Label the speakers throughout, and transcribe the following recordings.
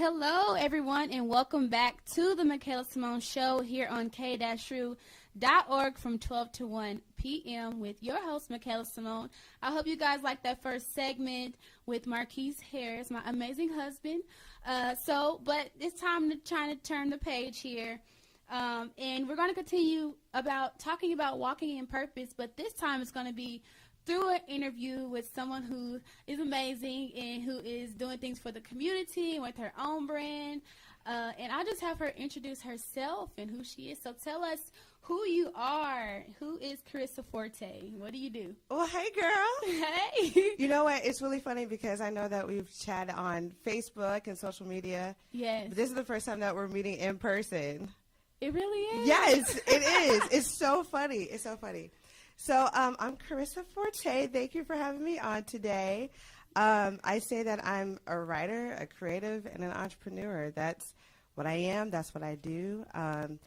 Speaker 1: hello, everyone, and welcome back to the Makayla Simone Show here on K-ROO.org from 12 to 1 p.m. with your host, Makayla Simone. I hope you guys liked that first segment with Marquise Harris, my amazing husband. But it's time to try to turn the page here. And we're going to continue talking about walking in purpose, but this time it's going to be through an interview with someone who is amazing and who is doing things for the community with her own brand. And I'll just have her introduce herself and who she is. So tell us who you are. Who is Kharissa Forte? What do you do?
Speaker 2: Well, hey, girl.
Speaker 1: Hey.
Speaker 2: You know what? It's really funny because I know that we've chatted on Facebook and social media.
Speaker 1: Yes.
Speaker 2: But this is the first time that we're meeting in person.
Speaker 1: It really is?
Speaker 2: Yes, it is. It's so funny. It's so funny. So I'm Kharissa Forte. Thank you for having me on today. I say that I'm a writer, a creative, and an entrepreneur. That's what I am. That's what I do. I'm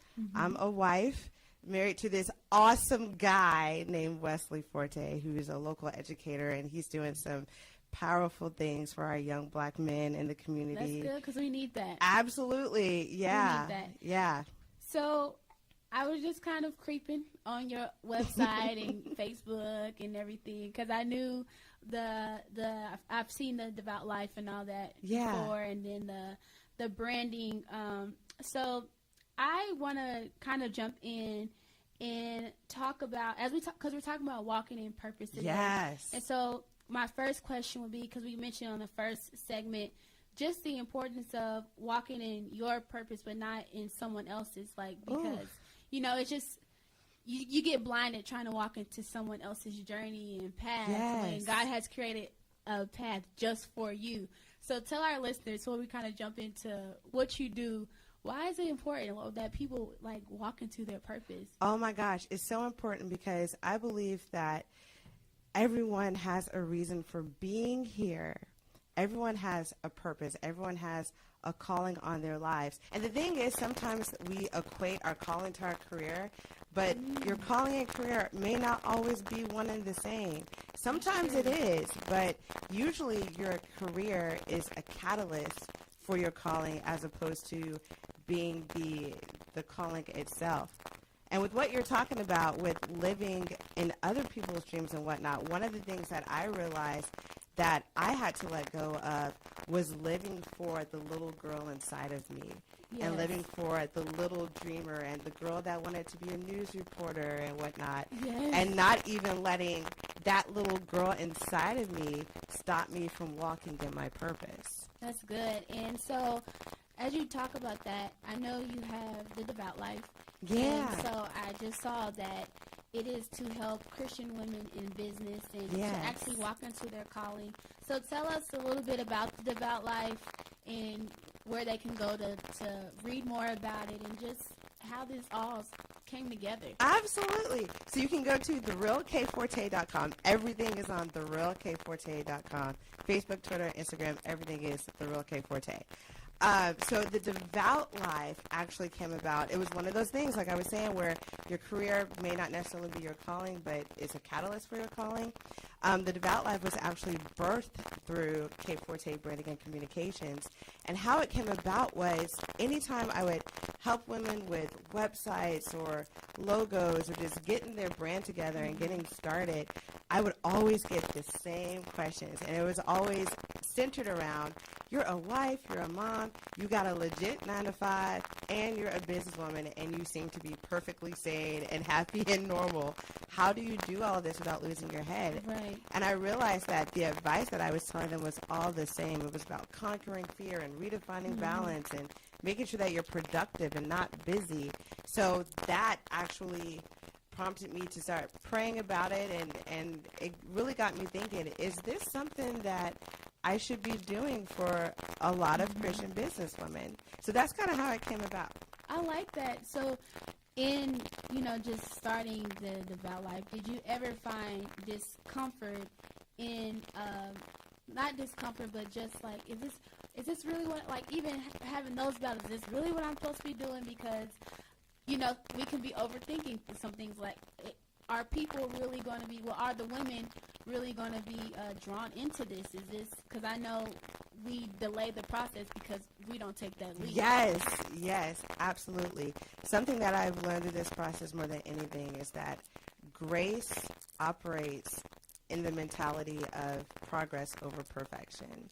Speaker 2: a wife, married to this awesome guy named Wesley Forte, who is a local educator, and he's doing some powerful things for our young black men in the community.
Speaker 1: That's good because we need that.
Speaker 2: Absolutely. Yeah.
Speaker 1: We need that.
Speaker 2: Yeah.
Speaker 1: So I was just kind of creeping on your website and Facebook and everything because I knew I've seen the Devout Life and all that before, and then the branding. So I want to kind of jump in and talk about because we're talking about walking in purpose today.
Speaker 2: Yes.
Speaker 1: And so my first question would be, because we mentioned on the first segment, just the importance of walking in your purpose, but not in someone else's. Because it's just you get blinded trying to walk into someone else's journey and path when God has created a path just for you. So tell our listeners, before we kind of jump into what you do, why is it important that people walk into their purpose?
Speaker 2: Oh my gosh, it's so important because I believe that everyone has a reason for being here. Everyone has a purpose. Everyone has a calling on their lives. And the thing is, sometimes we equate our calling to our career, but your calling and career may not always be one and the same. Sometimes it is, but usually your career is a catalyst for your calling as opposed to being the calling itself. And with what you're talking about with living in other people's dreams and whatnot, one of the things that I realized that I had to let go of was living for the little girl inside of me.
Speaker 1: Yes.
Speaker 2: And living for the little dreamer and the girl that wanted to be a news reporter and whatnot.
Speaker 1: Yes.
Speaker 2: And not even letting that little girl inside of me stop me from walking in my purpose.
Speaker 1: That's good. And so as you talk about that, I know you have the Devout Life.
Speaker 2: Yeah.
Speaker 1: And so I just saw that it is to help Christian women in business and to actually walk into their calling. So tell us a little bit about the Devout Life and where they can go to read more about it and just how this all came together.
Speaker 2: Absolutely. So you can go to therealkforte.com. Everything is on therealkforte.com. Facebook, Twitter, Instagram, everything is therealkforte. So the Devout Life actually came about. It was one of those things, like I was saying, where your career may not necessarily be your calling, but it's a catalyst for your calling. The Devout Life was actually birthed through K-Forte Branding and Communications. And how it came about was anytime I would help women with websites or logos or just getting their brand together and getting started, I would always get the same questions. And it was always centered around, you're a wife, you're a mom, you got a legit 9-to-5, and you're a businesswoman, and you seem to be perfectly sane and happy and normal. How do you do all this without losing your head?
Speaker 1: Right.
Speaker 2: And I realized that the advice that I was telling them was all the same. It was about conquering fear and redefining balance and making sure that you're productive and not busy. So that actually prompted me to start praying about it, and it really got me thinking, is this something that I should be doing for a lot of Christian businesswomen? So that's kind of how it came about.
Speaker 1: I like that. So in, just starting the Devout Life, did you ever find discomfort in, not discomfort, but just is this really what, even having those battles, is this really what I'm supposed to be doing? Because, we can be overthinking some things are people really going to be, are the women really going to be drawn into this? Is this, because I know we delay the process because we don't take that leap.
Speaker 2: Yes, absolutely. Something that I've learned in this process more than anything is that grace operates in the mentality of progress over perfection.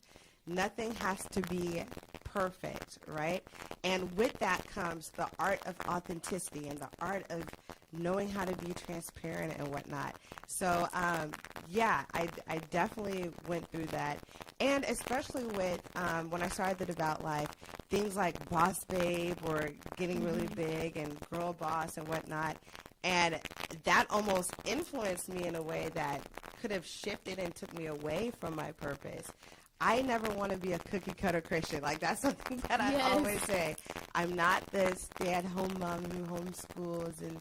Speaker 2: Nothing has to be perfect, right? And with that comes the art of authenticity and the art of knowing how to be transparent and whatnot. So, I definitely went through that. And especially with when I started the Devout Life, things like Boss Babe were getting really big and Girl Boss and whatnot. And that almost influenced me in a way that could have shifted and took me away from my purpose. I never want to be a cookie-cutter Christian. Like, that's something that I always say. I'm not the stay-at-home mom who homeschools, and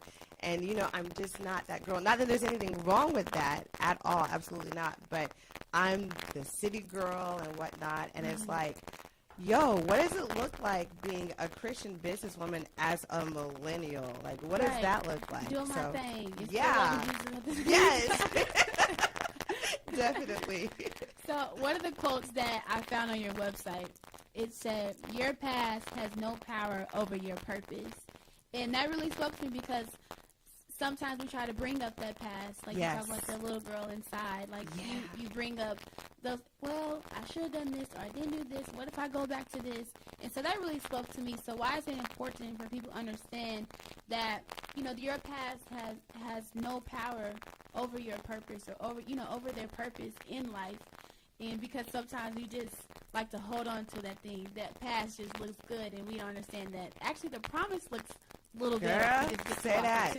Speaker 2: I'm just not that girl. Not that there's anything wrong with that at all, absolutely not. But I'm the city girl and whatnot, and it's like, yo, what does it look like being a Christian businesswoman as a millennial? Like, what does that look like?
Speaker 1: Doing my thing.
Speaker 2: Yes. Definitely.
Speaker 1: So one of the quotes that I found on your website, it said, "Your past has no power over your purpose." And that really spoke to me because sometimes we try to bring up that past. Like you talk about the little girl inside. Like you bring up those, well, I should have done this or I didn't do this. What if I go back to this? And so that really spoke to me. So why is it important for people to understand that, your past has no power over your purpose or over their purpose in life? And because sometimes we just like to hold on to that thing. That past just looks good, and we don't understand that actually the promise looks a little better.
Speaker 2: Girl, say that.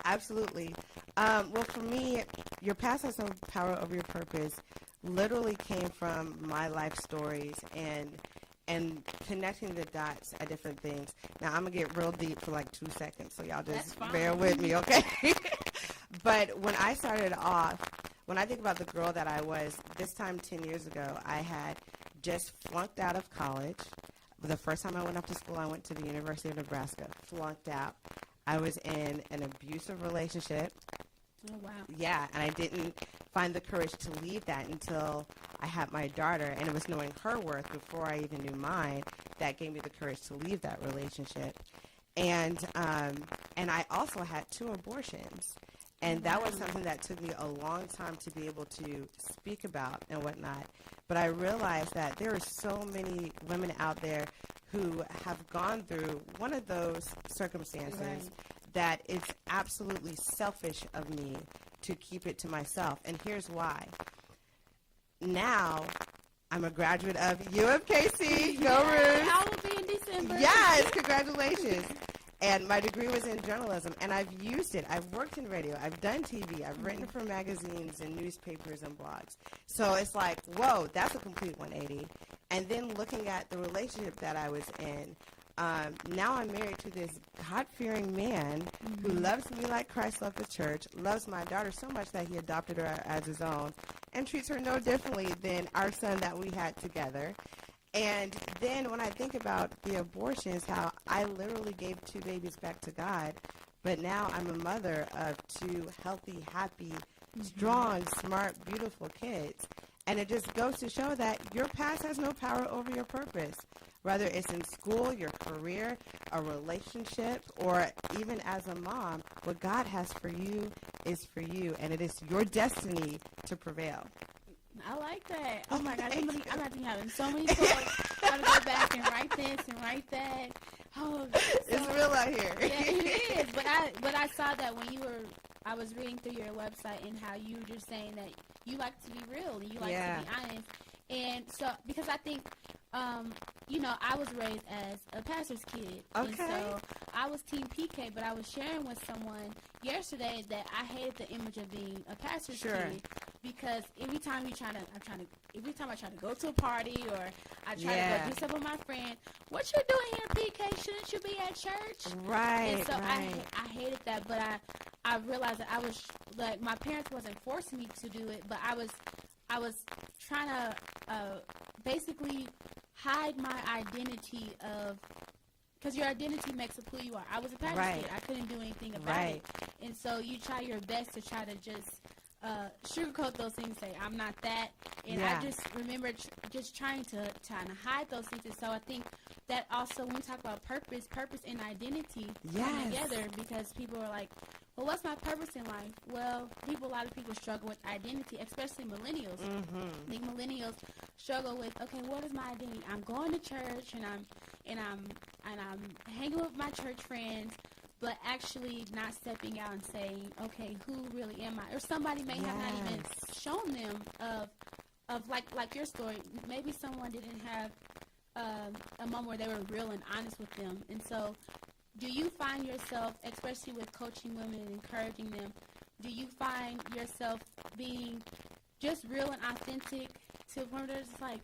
Speaker 2: Absolutely. Well, for me, your past has no power over your purpose literally came from my life stories and connecting the dots at different things. Now, I'm going to get real deep for like 2 seconds, so y'all just bear with me, okay? But when I started off, when I think about the girl that I was, this time 10 years ago, I had just flunked out of college. The first time I went up to school, I went to the University of Nebraska, flunked out. I was in an abusive relationship.
Speaker 1: Oh, wow.
Speaker 2: Yeah, and I didn't find the courage to leave that until I had my daughter, and it was knowing her worth before I even knew mine that gave me the courage to leave that relationship. And I also had 2 abortions. And that was something that took me a long time to be able to speak about and whatnot. But I realized that there are so many women out there who have gone through one of those circumstances that it's absolutely selfish of me to keep it to myself. And here's why. Now, I'm a graduate of UMKC. Go Roos.
Speaker 1: I will be in December.
Speaker 2: Yes, congratulations. And my degree was in journalism, and I've used it. I've worked in radio. I've done TV. I've written for magazines and newspapers and blogs. So it's like, whoa, that's a complete 180. And then looking at the relationship that I was in, now I'm married to this God-fearing man who loves me like Christ loved the church, loves my daughter so much that he adopted her as his own, and treats her no differently than our son that we had together. And then when I think about the abortions, how I literally gave 2 babies back to God, but now I'm a mother of 2 healthy, happy, strong, smart, beautiful kids. And it just goes to show that your past has no power over your purpose, whether it's in school, your career, a relationship, or even as a mom. What God has for you is for you, and it is your destiny to prevail.
Speaker 1: I like that. Oh my God, I'm about to be having so many thoughts. I'm going to go back and write this and write that. Oh,
Speaker 2: it's real out here.
Speaker 1: Yeah, it is. But I saw that when I was reading through your website and how you were just saying that you like to be real and you like to be honest. And so, because I think, I was raised as a pastor's kid.
Speaker 2: Okay.
Speaker 1: And so I was Team PK, but I was sharing with someone yesterday that I hated the image of being a pastor's kid. Because every time I try to go to a party or I try to go do stuff with my friend, what you doing here, PK? Shouldn't you be at church?
Speaker 2: Right.
Speaker 1: And so I hated that, but I realized that I was like, my parents wasn't forcing me to do it, but I was trying to basically hide my identity of, because your identity makes up who you are. I was a pastor's kid. I couldn't do anything about it. And so you try your best to try to just sugarcoat those things, say I'm not that, and I just remember just trying to hide those things. And so I think that also when we talk about purpose and identity come together, because people are like, well, what's my purpose in life? Well, a lot of people struggle with identity, especially millennials. I think millennials struggle with, okay, what is my identity? I'm going to church and I'm hanging with my church friends, but actually not stepping out and saying, okay, who really am I? Or somebody may have not even shown them of like your story. Maybe someone didn't have a moment where they were real and honest with them. And so do you find yourself, especially with coaching women and encouraging them, do you find yourself being just real and authentic to the point where it's like,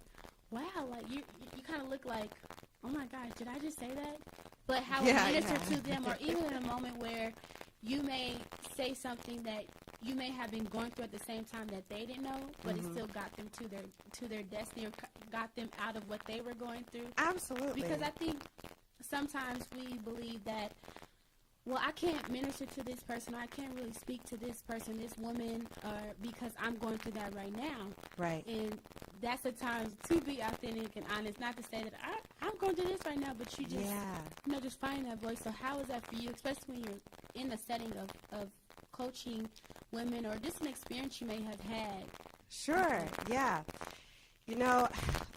Speaker 1: wow, like you kind of look like, oh my gosh, did I just say that? But how it ministers to them, or even in a moment where you may say something that you may have been going through at the same time that they didn't know, but it still got them to their destiny, or got them out of what they were going through.
Speaker 2: Absolutely.
Speaker 1: Because I think sometimes we believe that, well, I can't minister to this person, or I can't really speak to this person, this woman, because I'm going through that right now.
Speaker 2: Right.
Speaker 1: And that's the time to be authentic and honest, not to say that I'm going through this right now, but you just, just find that voice. So how is that for you, especially when you're in the setting of coaching women, or just an experience you may have had?
Speaker 2: Sure, yeah. You know,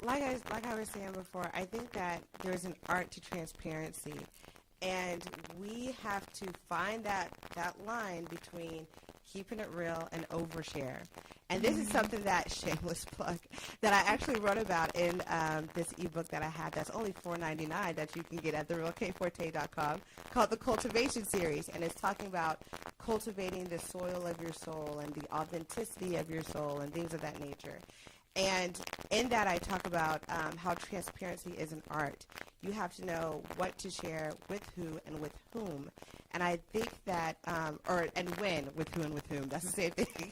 Speaker 2: like I was saying before, I think that there's an art to transparency, and we have to find that line between keeping it real and overshare. And this is something that, shameless plug, that I actually wrote about in this ebook that I had that's only $4.99 that you can get at therealkforte.com, called the Cultivation Series. And it's talking about cultivating the soil of your soul and the authenticity of your soul and things of that nature. And in that, I talk about how transparency is an art. You have to know what to share with who and with whom. And I think that, and when, with who and with whom, that's the same thing.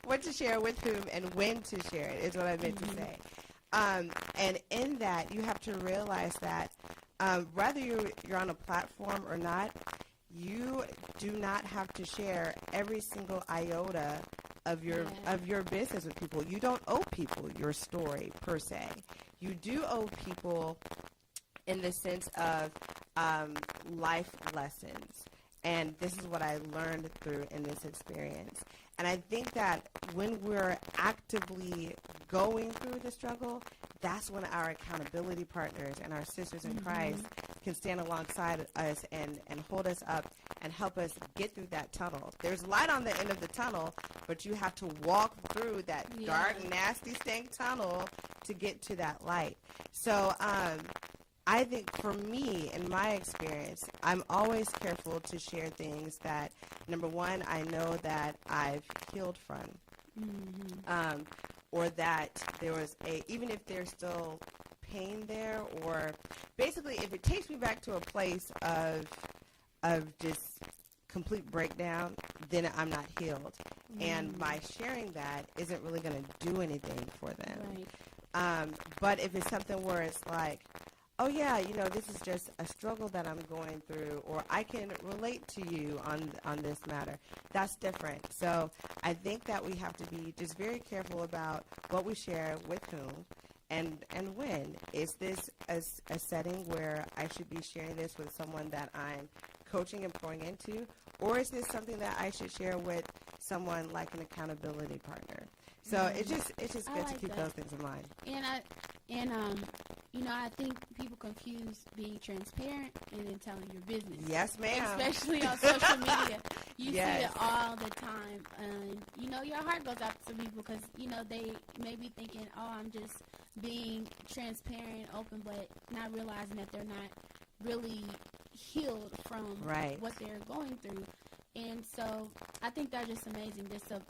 Speaker 2: What to share with whom and when to share it is what I meant to say. And in that, you have to realize that whether you're on a platform or not, you do not have to share every single iota of your business with people. You don't owe people your story per se. You do owe people in the sense of life lessons. And this is what I learned through in this experience. And I think that when we're actively going through the struggle, that's when our accountability partners and our sisters in Christ can stand alongside us and hold us up and help us get through that tunnel. There's light on the end of the tunnel, but you have to walk through that dark, nasty, stank tunnel to get to that light. So I think for me, in my experience, I'm always careful to share things that, number one, I know that I've healed from. Or that there was even if there's still pain there, or basically if it takes me back to a place of just complete breakdown, then I'm not healed. And my sharing that isn't really going to do anything for them. Right. But if it's something where it's like, oh, yeah, this is just a struggle that I'm going through, or I can relate to you on this matter, that's different. So I think that we have to be just very careful about what we share with whom and when. Is this a setting where I should be sharing this with someone that I'm coaching and pouring into, or is this something that I should share with someone like an accountability partner? So it's just good to keep those things in mind.
Speaker 1: And I think people confuse being transparent and then telling your business.
Speaker 2: Yes, ma'am.
Speaker 1: Especially on social media. You see it all the time. And, your heart goes out to people because, they may be thinking, oh, I'm just being transparent, open, but not realizing that they're not really healed from what they're going through. And so I think that's just amazing, just the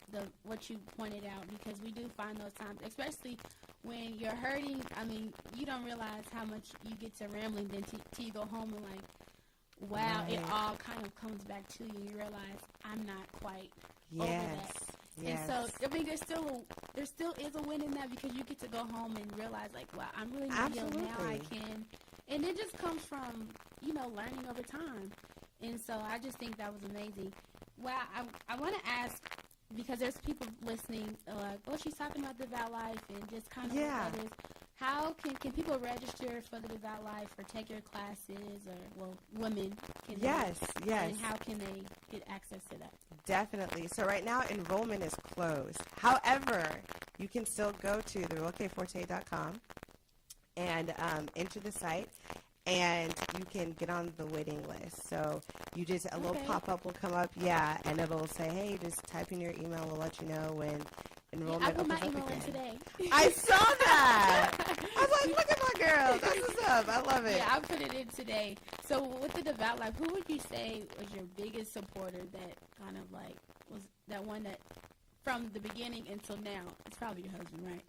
Speaker 1: what you pointed out, because we do find those times, especially when you're hurting. I mean, you don't realize how much you get to rambling then till you go home and like, wow, it all kind of comes back to you. You realize I'm not quite over that. And so, I mean, there still is a win in that, because you get to go home and realize, like, wow, I'm really not healed now. I can. And it just comes from, learning over time. And so I just think that was amazing. Well, I want to ask, because there's people listening like, oh, she's talking about Devout Life and just kind of
Speaker 2: Yeah.
Speaker 1: what that is. How can people register for the Devout Life or take your classes, or, well, women can?
Speaker 2: Yes, yes.
Speaker 1: And how can they get access to that?
Speaker 2: Definitely. So right now, enrollment is closed. However, you can still go to therealk4te.com and enter the site, and you can get on the waiting list. So you just, a little pop-up will come up, and it'll say, hey, just type in your email. We'll let you know when enrollment
Speaker 1: I put my
Speaker 2: opens up
Speaker 1: email in
Speaker 2: again.
Speaker 1: today.
Speaker 2: I saw that. I was like, look at my girl. That's what's up. I love it.
Speaker 1: Yeah, I put it in today. So with the Devout Life, who would you say was your biggest supporter that kind of like was that one that from the beginning until now? It's probably your husband, right?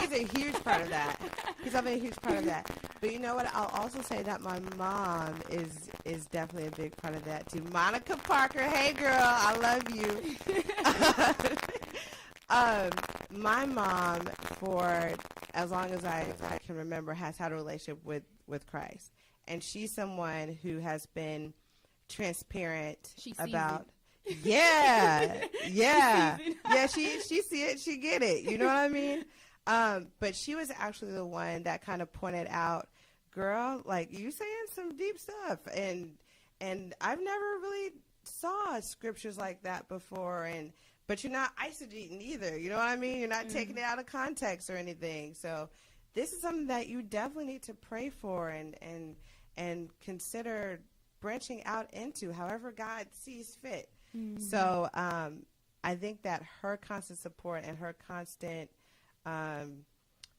Speaker 2: He's a huge part of that. He's definitely a huge part of that. But you know what? I'll also say that my mom is definitely a big part of that too. Monica Parker, hey girl, I love you. My mom, for as long as I can remember, has had a relationship with Christ. And she's someone who has been transparent about... Yeah, yeah. Yeah, she see it, she get it. You know what I mean? But she was actually the one that kind of pointed out, girl, like, you saying some deep stuff. And I've never really saw scriptures like that before. But you're not eisegeting either. You know what I mean? You're not taking it out of context or anything. So this is something that you definitely need to pray for and consider branching out into however God sees fit. Mm-hmm. So I think that her constant support and her constant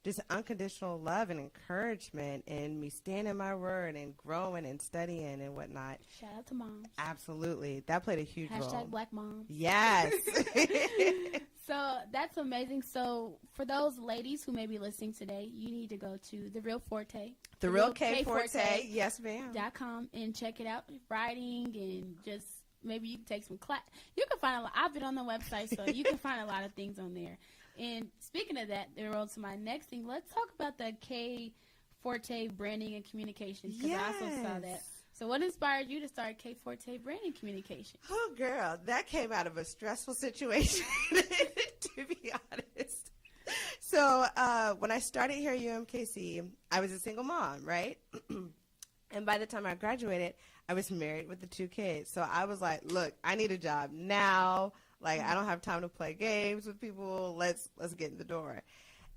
Speaker 2: just unconditional love and encouragement and me standing my word and growing and studying and whatnot.
Speaker 1: Shout out to moms.
Speaker 2: Absolutely. That played a huge role.
Speaker 1: Hashtag Black Moms.
Speaker 2: Yes.
Speaker 1: So that's amazing. So for those ladies who may be listening today, you need to go to The Real Forte.
Speaker 2: The Real K Forte. Yes, ma'am.
Speaker 1: .com and check it out. Writing and just maybe you can take some class. You can find a lot. I've been on the website, so you can find a lot of things on there. And speaking of that, they rolled to my next thing. Let's talk about the K Forte branding and communications, because I also saw that. So what inspired you to start K Forte branding communications?
Speaker 2: Oh, girl, that came out of a stressful situation, to be honest. So when I started here at UMKC, I was a single mom, right? And by the time I graduated, I was married with the 2 kids. So I was like, look, I need a job now. Like, I don't have time to play games with people. Let's get in the door.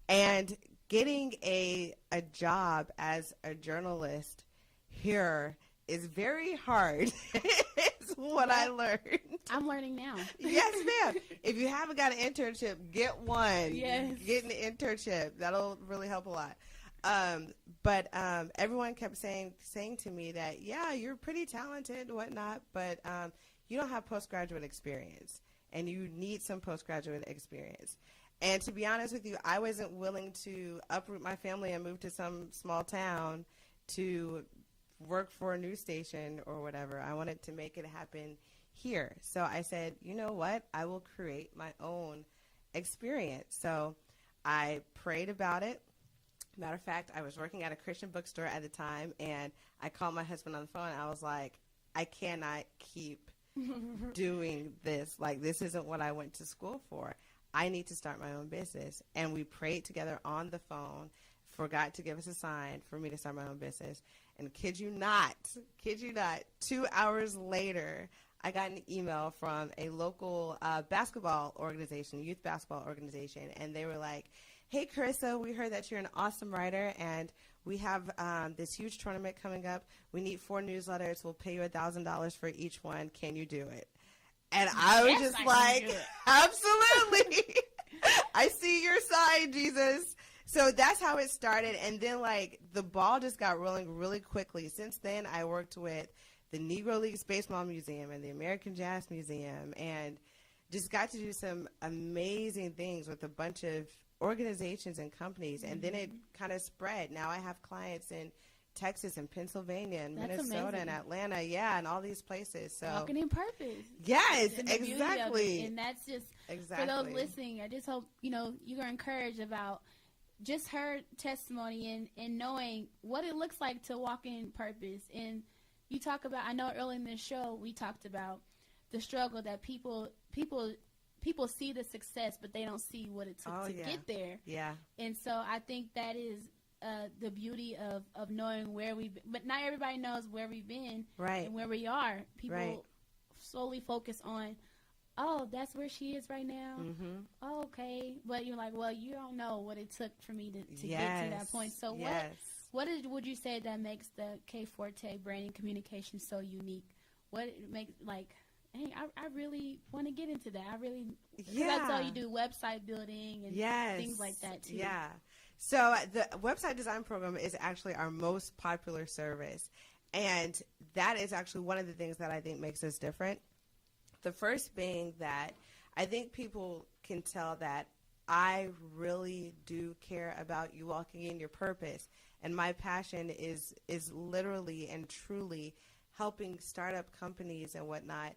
Speaker 2: And getting a job as a journalist here is very hard, is what I learned.
Speaker 1: I'm learning now.
Speaker 2: Yes, ma'am. If you haven't got an internship, get one.
Speaker 1: Yes.
Speaker 2: Get an internship. That'll really help a lot. But everyone kept saying to me that, yeah, you're pretty talented and whatnot, but you don't have postgraduate experience, and you need some postgraduate experience. And to be honest with you, I wasn't willing to uproot my family and move to some small town to work for a news station or whatever. I wanted to make it happen here. So I said, you know what? I will create my own experience. So I prayed about it. Matter of fact, I was working at a Christian bookstore at the time, and I called my husband on the phone. I was like, I cannot keep doing this. Like, this isn't what I went to school for. I need to start my own business. And we prayed together on the phone for God to give us a sign for me to start my own business. And kid you not, 2 hours later, I got an email from a local basketball organization, youth basketball organization, and they were like, hey, Kharissa, we heard that you're an awesome writer, and we have this huge tournament coming up. We need 4 newsletters. We'll pay you $1,000 for each one. Can you do it? And I was just like, absolutely. I see your sign, Jesus. So that's how it started. And then, like, the ball just got rolling really quickly. Since then, I worked with the Negro Leagues Baseball Museum and the American Jazz Museum, and just got to do some amazing things with a bunch of organizations and companies. And then it kind of spread. Now I have clients in Texas and Pennsylvania and Minnesota and Atlanta, and all these places. So
Speaker 1: walking in purpose.
Speaker 2: Yes, exactly.
Speaker 1: And that's just for those listening. I just hope you're encouraged about just her testimony and knowing what it looks like to walk in purpose. And you talk about, I know early in the show we talked about the struggle that people see the success, but they don't see what it took to get there.
Speaker 2: Yeah.
Speaker 1: And so I think that is the beauty of knowing where we've been. But not everybody knows where we've been and where we are. People solely focus on, oh, that's where she is right now. Mm-hmm. Oh, okay. But you're like, well, you don't know what it took for me to get to that point. So what would you say that makes the K Forte branding communication so unique? What makes, like, hey, I really want to get into that. I really, because I saw you do website building and things like that too.
Speaker 2: Yeah. So the website design program is actually our most popular service. And that is actually one of the things that I think makes us different. The first being that I think people can tell that I really do care about you walking in your purpose. And my passion is literally and truly helping startup companies and whatnot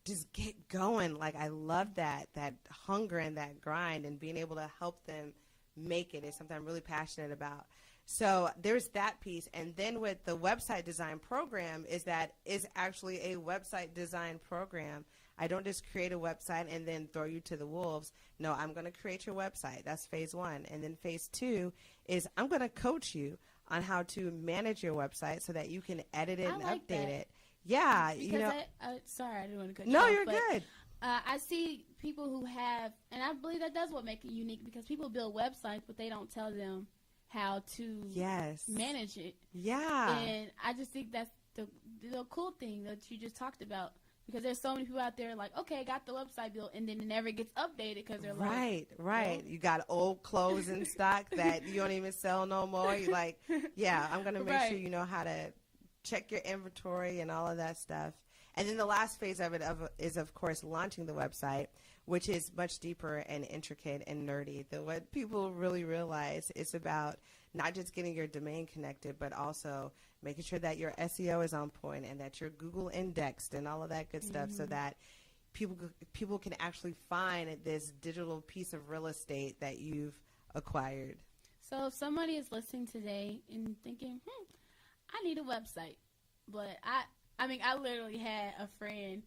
Speaker 2: just get going. Like, I love that hunger and that grind, and being able to help them make it is something I'm really passionate about. So there's that piece. And then with the website design program is actually a website design program. I don't just create a website and then throw you to the wolves. No, I'm going to create your website. That's phase one. And then phase two is I'm going to coach you on how to manage your website so that you can edit it and update it. Yeah.
Speaker 1: Because sorry, I didn't want to cut you
Speaker 2: off. No,
Speaker 1: you're
Speaker 2: good.
Speaker 1: I see people who have, and I believe that does what makes it unique, because people build websites, but they don't tell them how to manage it. Yeah. And I just think that's the cool thing that you just talked about, because there's so many people out there like, okay, got the website built, and then it never gets updated because they're
Speaker 2: right. Well, you got old clothes in stock that you don't even sell no more. You're like, yeah, I'm going to make sure you know how to check your inventory and all of that stuff. And then the last phase of it is, of course, launching the website, which is much deeper and intricate and nerdy. What people really realize is about not just getting your domain connected, but also making sure that your SEO is on point and that you're Google indexed and all of that good stuff, so that people can actually find this digital piece of real estate that you've acquired.
Speaker 1: So if somebody is listening today and thinking, I need a website, but I mean, I literally had a friend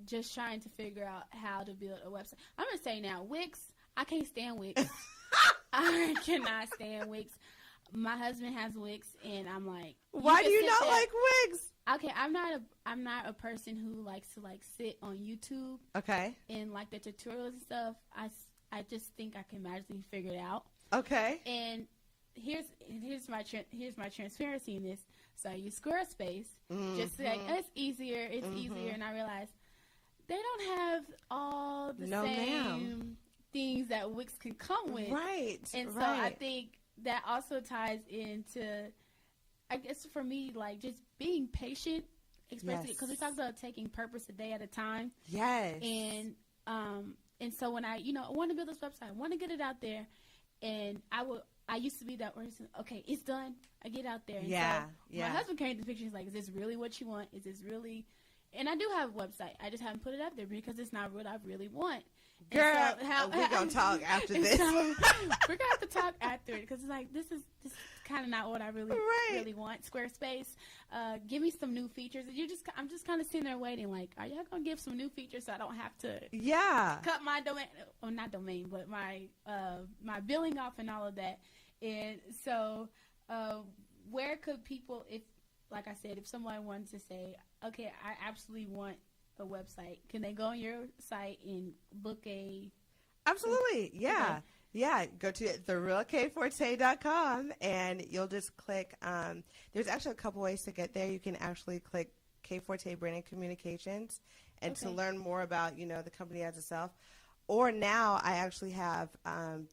Speaker 1: just trying to figure out how to build a website. I'm going to say now, Wix, I can't stand Wix. I cannot stand Wix. My husband has Wix, and I'm like,
Speaker 2: why do you not like Wix?
Speaker 1: Okay, I'm not a person who likes to sit on YouTube. Okay. And like the tutorials and stuff. I just think I can magically figure it out. Okay. And here's my transparency in this. So I use Squarespace just like it's easier. It's easier, and I realized they don't have all the same things that Wix can come with. Right. And so I think that also ties into, I guess for me, like just being patient, especially because we talked about taking purpose a day at a time. Yes. And so when I want to build this website, I want to get it out there, and I used to be that person. Okay, it's done. I get out there. And so my husband came to the picture. He's like, "Is this really what you want? Is this really?" And I do have a website. I just haven't put it out there because it's not what I really want.
Speaker 2: Girl, we're gonna talk after this.
Speaker 1: So, we're gonna have to talk after it because it's like this is kind of not what I really want. Squarespace, give me some new features. I'm just kind of sitting there waiting. Like, are y'all gonna give some new features so I don't have to cut my domain? Well, not domain, but my billing off and all of that. And so, where could people, if like I said, if someone wanted to say, okay, I absolutely want a website, can they go on your site and book a...
Speaker 2: Absolutely, yeah. Okay. Yeah, go to therealkforte.com and you'll just click, there's actually a couple ways to get there. You can actually click K Forte Branding Communications and to learn more about, the company as itself. Or now I actually have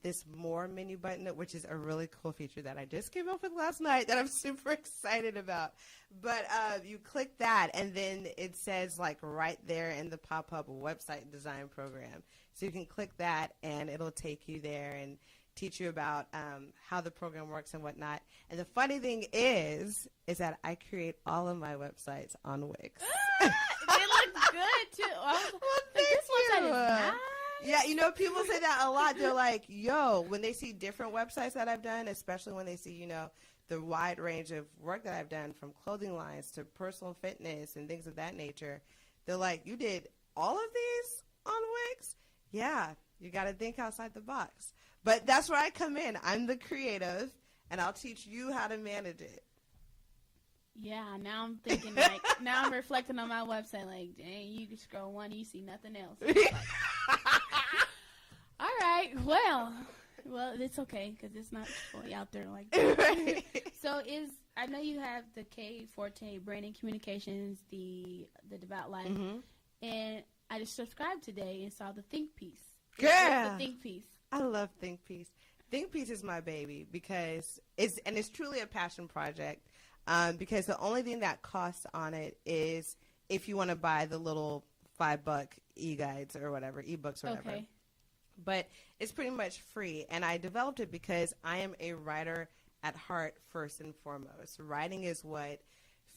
Speaker 2: this More menu button, which is a really cool feature that I just came up with last night that I'm super excited about. But you click that, and then it says, like, right there in the pop-up website design program. So you can click that, and it'll take you there and teach you about how the program works and whatnot. And the funny thing is that I create all of my websites on Wix.
Speaker 1: They look good, too.
Speaker 2: Well, thank you. Nice. Yeah, people say that a lot. They're like, yo, when they see different websites that I've done, especially when they see, the wide range of work that I've done from clothing lines to personal fitness and things of that nature, They're like, you did all of these on Wix? Yeah, you got to think outside the box. But that's where I come in. I'm the creative, and I'll teach you how to manage it.
Speaker 1: Yeah, now I'm thinking, like, now I'm reflecting on my website, like, dang, you can scroll one, you see nothing else. Like, all right, well, it's okay, because it's not fully out there like that.
Speaker 2: Right.
Speaker 1: So I know you have the K Forte Branding Communications, the Devout Life, and I just subscribed today and saw the Think Piece.
Speaker 2: Yeah.
Speaker 1: What's the Think Piece?
Speaker 2: I love Think Piece. Think Piece is my baby because it's truly a passion project. Because the only thing that costs on it is if you want to buy the little $5 e-guides or whatever, ebooks or whatever.
Speaker 1: Okay.
Speaker 2: But it's pretty much free. And I developed it because I am a writer at heart first and foremost. Writing is what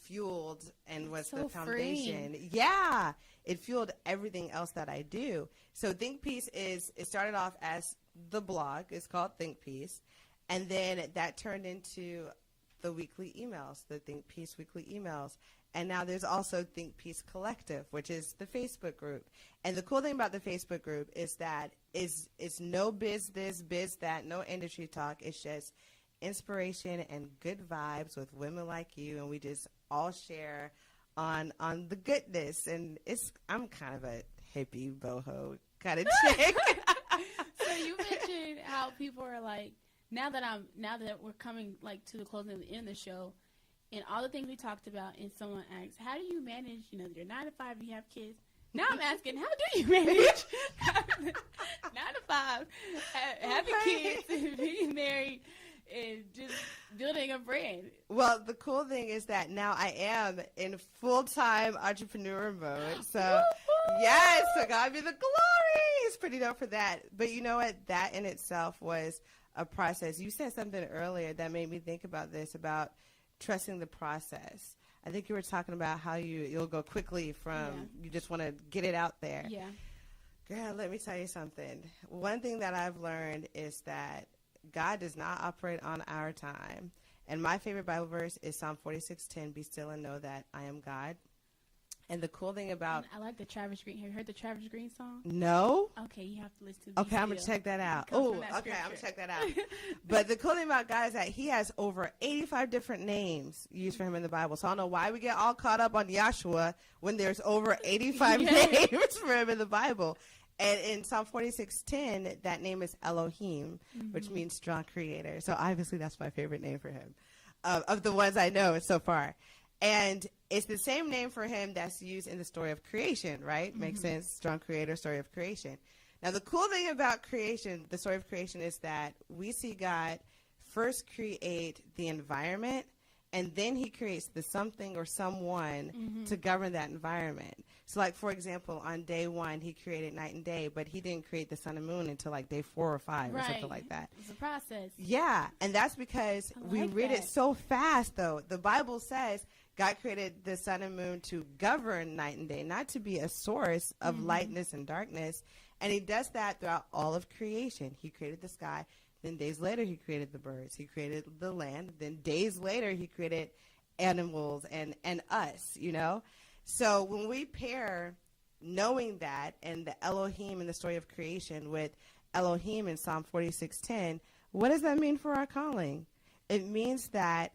Speaker 2: fueled and was
Speaker 1: so
Speaker 2: the foundation.
Speaker 1: freeing.
Speaker 2: Yeah. It fueled everything else that I do. So Think Piece it started off as the blog. It's called Think Piece. And then that turned into the weekly emails, the Think Piece weekly emails. And now there's also Think Piece Collective, which is the Facebook group. And the cool thing about the Facebook group is that it's no biz this, biz that, no industry talk. It's just inspiration and good vibes with women like you. And we just all share on the goodness. And I'm kind of a hippie, boho kind of chick.
Speaker 1: So you mentioned how people are like, now that we're coming like to the closing of the end of the show, and all the things we talked about, and someone asks, how do you manage, your 9 to 5, you have kids? Now I'm asking, how do you manage 9 to 5, having kids, and being married, and just building a brand?
Speaker 2: Well, the cool thing is that now I am in full-time entrepreneur mode. So, yes, so God be the glory. It's pretty dope for that. But you know what? That in itself was a process. You said something earlier that made me think about this, about trusting the process. I think you were talking about how you'll go quickly from you just want to get it out there.
Speaker 1: Yeah.
Speaker 2: Girl, let me tell you something. One thing that I've learned is that God does not operate on our time. And my favorite Bible verse is Psalm 46:10, be still and know that I am God. And the cool thing about...
Speaker 1: I like the Travis Green. Have you heard the Travis Green song?
Speaker 2: No.
Speaker 1: Okay, you have to listen to it.
Speaker 2: Okay, I'm going to check that out. Oh, okay, I'm going to check that out. But the cool thing about God is that he has over 85 different names used for him in the Bible. So I don't know why we get all caught up on Yahshua when there's over 85 names for him in the Bible. And in Psalm 46:10, that name is Elohim, which means strong creator. So obviously that's my favorite name for him of the ones I know so far. And it's the same name for him that's used in the story of creation, right? Makes sense. Strong creator, story of creation. Now, the cool thing about creation, the story of creation, is that we see God first create the environment, and then he creates the something or someone to govern that environment. So, like, for example, on day 1, he created night and day, but he didn't create the sun and moon until, like, day 4 or 5 or something like that.
Speaker 1: It's a process.
Speaker 2: Yeah, and that's because we read it so fast, though. The Bible says God created the sun and moon to govern night and day, not to be a source of lightness and darkness. And he does that throughout all of creation. He created the sky. Then days later, he created the birds. He created the land. Then days later, he created animals and us, So when we pair knowing that and the Elohim in the story of creation with Elohim in Psalm 46:10, what does that mean for our calling? It means that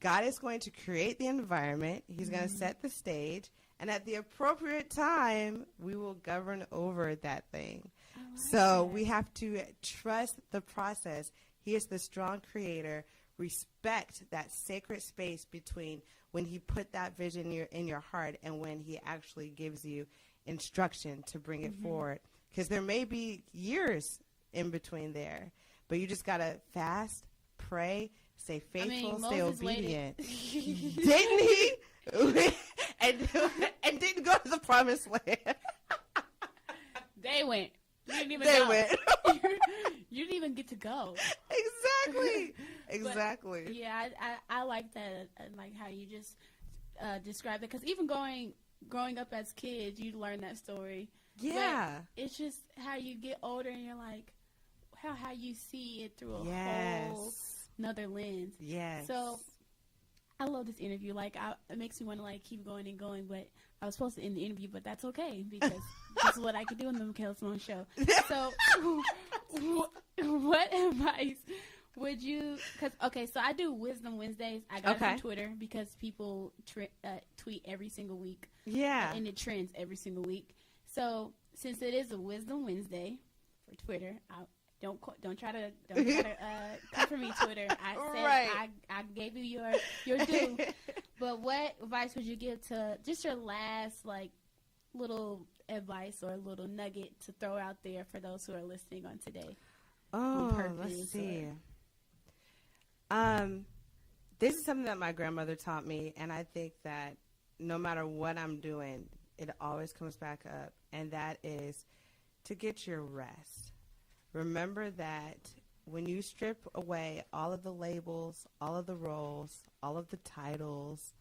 Speaker 2: God is going to create the environment. He's going to set the stage. And at the appropriate time, we will govern over that thing. So we have to trust the process. He is the strong creator. Respect that sacred space between when he put that vision in your heart and when he actually gives you instruction to bring it forward. Because there may be years in between there. But you just got to fast, pray, stay faithful, stay obedient. Didn't he? and didn't go to the promised land.
Speaker 1: They went. You didn't even
Speaker 2: They
Speaker 1: go.
Speaker 2: went.
Speaker 1: You didn't even get to go.
Speaker 2: Exactly.
Speaker 1: But, yeah, I like that. I like how you just described it. Because even growing up as kids, you learn that story.
Speaker 2: Yeah.
Speaker 1: But it's just how you get older and you're like, how you see it through a whole another lens.
Speaker 2: Yes.
Speaker 1: So I love this interview. Like, it makes me want to like keep going and going. But I was supposed to end the interview, but that's okay because this is what I can do in the Makayla Simone show. So, what advice would you? Because so I do Wisdom Wednesdays. I got it from Twitter because people tweet every single week.
Speaker 2: Yeah,
Speaker 1: and it trends every single week. So since it is a Wisdom Wednesday for Twitter, don't try to come for me, Twitter. I said I gave you your due. But what advice would you give to just your last like little advice or little nugget to throw out there for those who are listening on today?
Speaker 2: Let's see. This is something that my grandmother taught me, and I think that no matter what I'm doing, it always comes back up, and that is to get your rest. Remember that when you strip away all of the labels, all of the roles, all of the titles,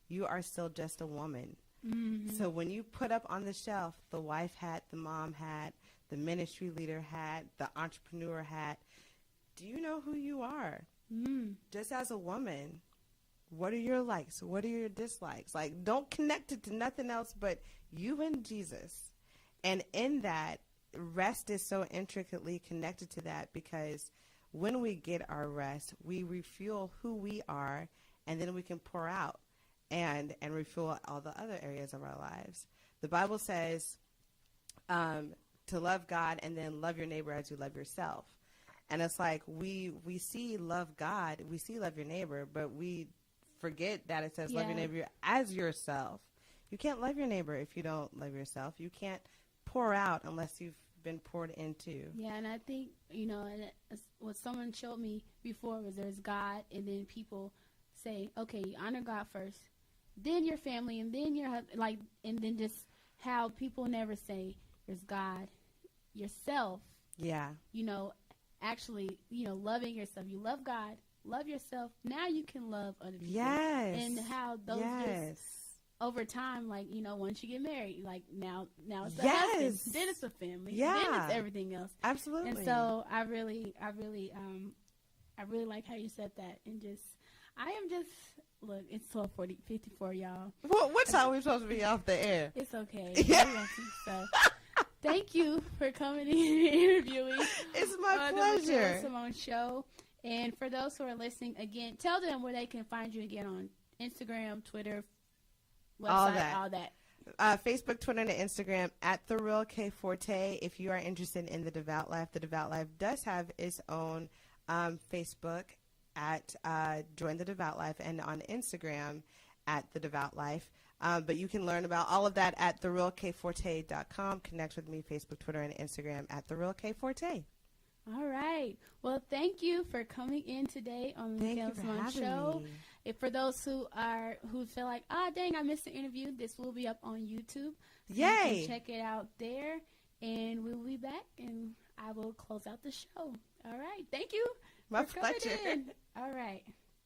Speaker 2: you are still just a woman. Mm-hmm. So when you put up on the shelf the wife hat, the mom hat, the ministry leader hat, the entrepreneur hat, do you know who you are? Mm. Just as a woman, what are your likes? What are your dislikes? Like, don't connect it to nothing else but you and Jesus. And in that, rest is so intricately connected to that because when we get our rest, we refuel who we are, and then we can pour out and refuel all the other areas of our lives. The Bible says to love God and then love your neighbor as you love yourself. And it's like we see love God, we see love your neighbor, but we forget that it says love your neighbor as yourself. You can't love your neighbor if you don't love yourself. You can't pour out unless you've been poured into.
Speaker 1: Yeah, and I think, what someone showed me before was there's God, and then people say, okay, you honor God first, then your family, and then your husband, like, and then just how people never say there's God, yourself.
Speaker 2: Yeah.
Speaker 1: Actually, loving yourself. You love God, love yourself. Now you can love other people.
Speaker 2: Yes.
Speaker 1: And how those just over time, like, once you get married, like now it's the husband, then it's the family, then it's everything else.
Speaker 2: Absolutely.
Speaker 1: And so I really like how you said that, and look, it's 12:54, y'all.
Speaker 2: What time are we supposed to be off the air?
Speaker 1: It's okay. So thank you for coming in and interviewing.
Speaker 2: It's my pleasure.
Speaker 1: The Makayla Simone Show. And for those who are listening, again, tell them where they can find you again on Instagram, Twitter, website, all that.
Speaker 2: Facebook, Twitter, and Instagram at The Real K Forte. If you are interested in The Devout Life does have its own Facebook at Join the Devout Life, and on Instagram at The Devout Life. But you can learn about all of that at therealkforte.com. Connect with me, Facebook, Twitter, and Instagram at The Real K Forte.
Speaker 1: All right. Well, thank you for coming in today on the Makayla Simone Show. If for those who feel like, dang, I missed the interview, this will be up on YouTube. So
Speaker 2: Yay!
Speaker 1: You can check it out there, and we'll be back, and I will close out the show. All right. Thank you.
Speaker 2: My
Speaker 1: for coming
Speaker 2: pleasure.
Speaker 1: in. All right.